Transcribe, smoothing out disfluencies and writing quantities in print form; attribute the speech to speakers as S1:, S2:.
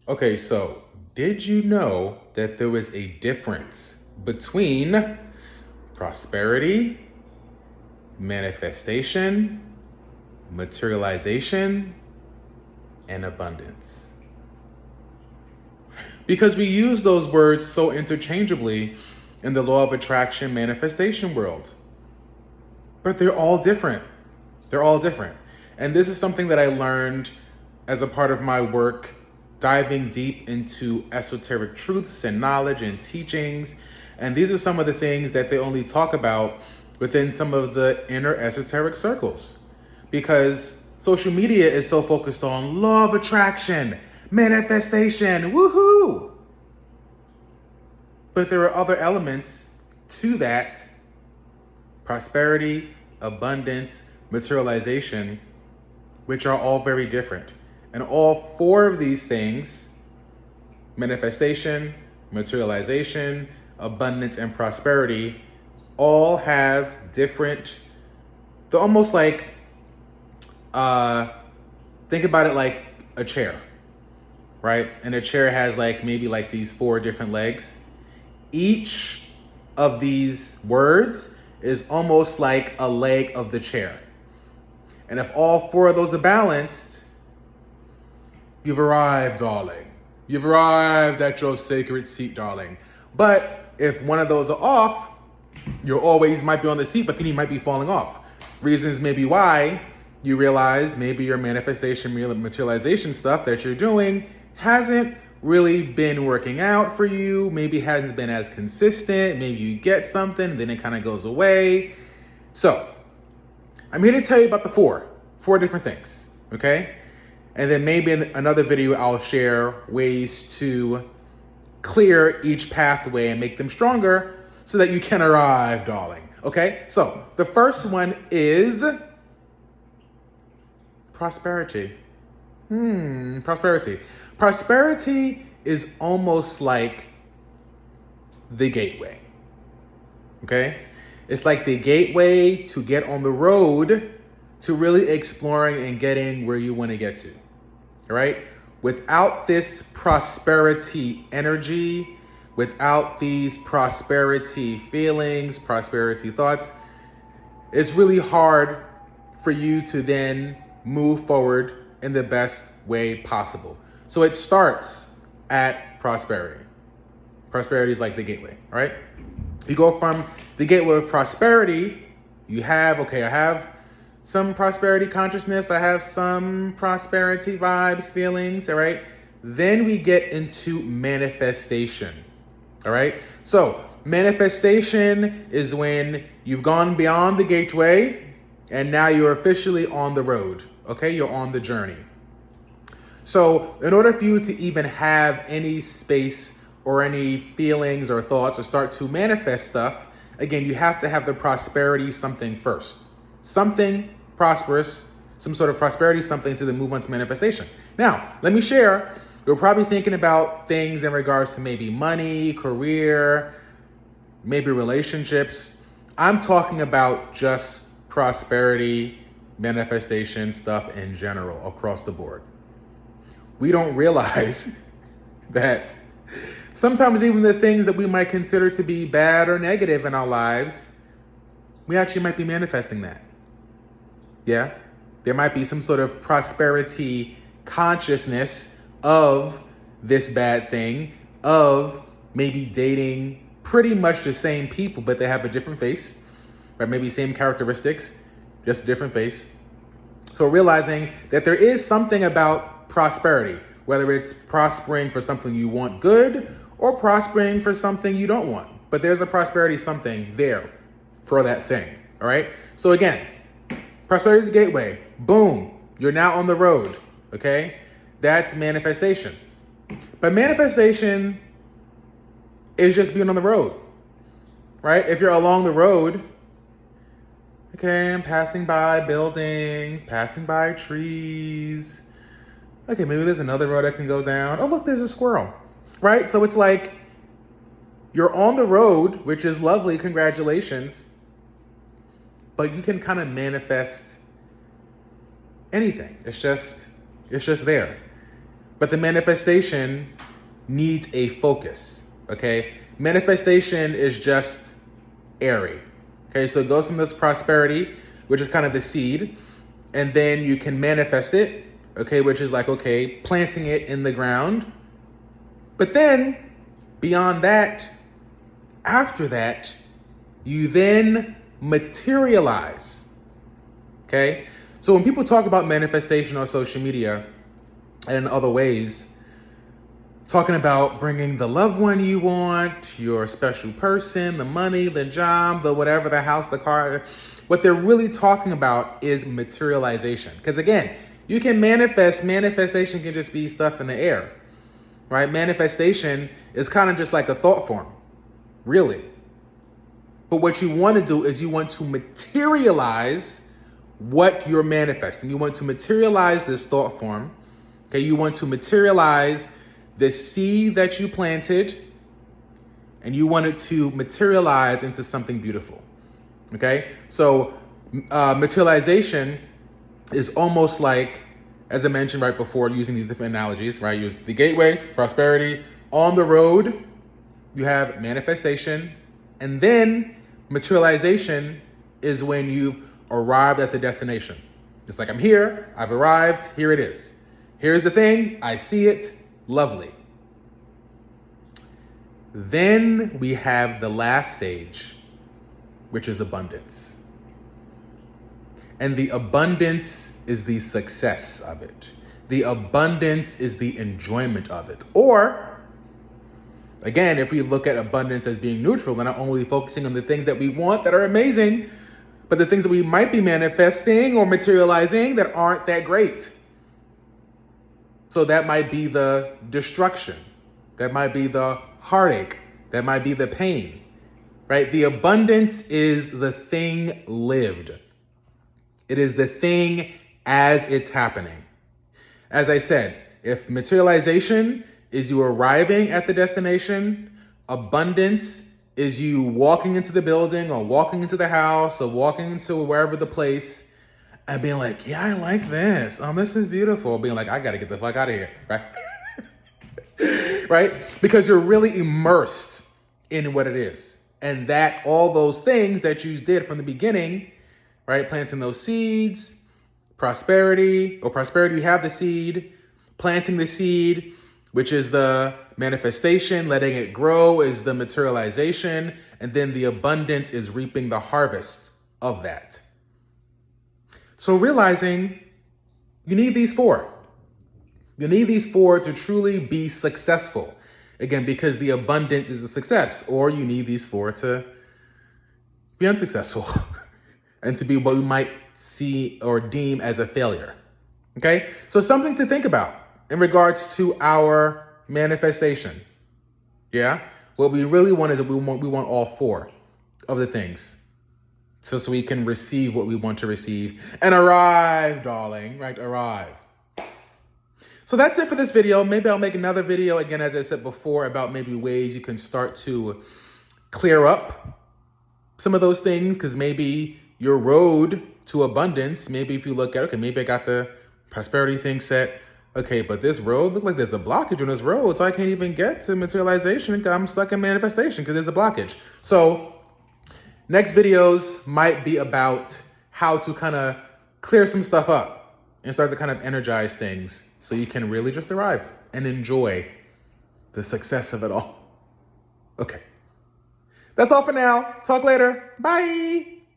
S1: Okay, so did you know that there was a difference between prosperity, manifestation, materialization, and abundance? Because we use those words so interchangeably in the law of attraction manifestation world. But they're all different. They're all different. And this is something that I learned as a part of my work, diving deep into esoteric truths and knowledge and teachings. And these are some of the things that they only talk about within some of the inner esoteric circles. Because social media is so focused on law of attraction, manifestation, woohoo! But there are other elements to that: prosperity, abundance, materialization, which are all very different. And all four of these things, manifestation, materialization, abundance, and prosperity, all have different, they're almost like, think about it like a chair, right? And a chair has like maybe like these four different legs. Each of these words is almost like a leg of the chair. And if all four of those are balanced, you've arrived, darling. You've arrived at your sacred seat, darling. But if one of those are off, you always might be on the seat, but then you might be falling off. Reasons maybe why you realize maybe your manifestation, materialization stuff that you're doing hasn't really been working out for you. Maybe hasn't been as consistent. Maybe you get something, then it kind of goes away. So I'm here to tell you about the four different things, okay? And then maybe in another video, I'll share ways to clear each pathway and make them stronger so that you can arrive, darling. Okay, so the first one is prosperity. Prosperity. Prosperity is almost like the gateway. Okay? It's like the gateway to get on the road to really exploring and getting where you want to get to. All right? Without this prosperity energy, without these prosperity feelings, prosperity thoughts, it's really hard for you to then move forward in the best way possible. So it starts at prosperity. Prosperity is like the gateway, all right? You go from the gateway of prosperity, I have some prosperity consciousness, I have some prosperity vibes, feelings, all right? Then we get into manifestation, all right? So manifestation is when you've gone beyond the gateway and now you're officially on the road, okay? You're on the journey. So in order for you to even have any space or any feelings or thoughts or start to manifest stuff, again, you have to have the prosperity something first. Something prosperous, some sort of prosperity something to then move on to manifestation. Now, let me share. You're probably thinking about things in regards to maybe money, career, maybe relationships. I'm talking about just prosperity, manifestation stuff in general across the board. We don't realize that sometimes even the things that we might consider to be bad or negative in our lives, we actually might be manifesting that. Yeah? There might be some sort of prosperity consciousness of this bad thing, of maybe dating pretty much the same people, but they have a different face, right? Maybe same characteristics, just a different face. So realizing that there is something about prosperity, whether it's prospering for something you want good or prospering for something you don't want. But there's a prosperity something there for that thing, all right? So again, prosperity is a gateway. Boom, you're now on the road, okay? That's manifestation. But manifestation is just being on the road, right? If you're along the road, okay, I'm passing by buildings, passing by trees. Okay, maybe there's another road I can go down. Oh, look, there's a squirrel, right? So it's like you're on the road, which is lovely, congratulations, but you can kind of manifest anything. It's just there. but the manifestation needs a focus, okay? Manifestation is just airy, okay? So it goes from this prosperity, which is kind of the seed, and then you can manifest it, okay, which is like, okay, planting it in the ground. But then beyond that, after that, you then materialize, okay? So when people talk about manifestation on social media and in other ways, talking about bringing the loved one you want, your special person, the money, the job, the whatever, the house, the car, what they're really talking about is materialization. Because again, you can manifestation can just be stuff in the air, right? Manifestation is kind of just like a thought form, really. But what you want to do is you want to materialize what you're manifesting. You want to materialize this thought form, okay? You want to materialize the seed that you planted, and you want it to materialize into something beautiful, okay? So materialization is almost like, as I mentioned right before, using these different analogies, right? Use the gateway, prosperity. On the road, you have manifestation, and then materialization is when you've arrived at the destination. It's like, I'm here, I've arrived, here it is. Here's the thing, I see it, lovely. Then we have the last stage, which is abundance. And the abundance is the success of it. The abundance is the enjoyment of it. Or, again, if we look at abundance as being neutral and not only focusing on the things that we want that are amazing, but the things that we might be manifesting or materializing that aren't that great. So that might be the destruction. That might be the heartache. That might be the pain, right? The abundance is the thing lived. It is the thing as it's happening. As I said, if materialization is you arriving at the destination, abundance is you walking into the building or walking into the house or walking into wherever the place and being like, yeah, I like this. This is beautiful. Being like, I got to get the fuck out of here, right? Right? Because you're really immersed in what it is. And that all those things that you did from the beginning, right? Planting those seeds, prosperity, you have the seed, planting the seed, which is the manifestation, letting it grow is the materialization, and then the abundant is reaping the harvest of that. So realizing you need these four. You need these four to truly be successful. Again, because the abundance is a success, or you need these four to be unsuccessful and to be what we might see or deem as a failure. Okay? So something to think about in regards to our manifestation. Yeah? What we really want is that we want all four of the things. So we can receive what we want to receive and arrive, darling, right? Arrive. So that's it for this video. Maybe I'll make another video, again, as I said before, about maybe ways you can start to clear up some of those things, because maybe your road to abundance, maybe if you look at, okay, maybe I got the prosperity thing set, okay, but this road, look like there's a blockage on this road, so I can't even get to materialization. I'm stuck in manifestation because there's a blockage. So next videos might be about how to kind of clear some stuff up and start to kind of energize things so you can really just arrive and enjoy the success of it all. Okay. That's all for now. Talk later. Bye.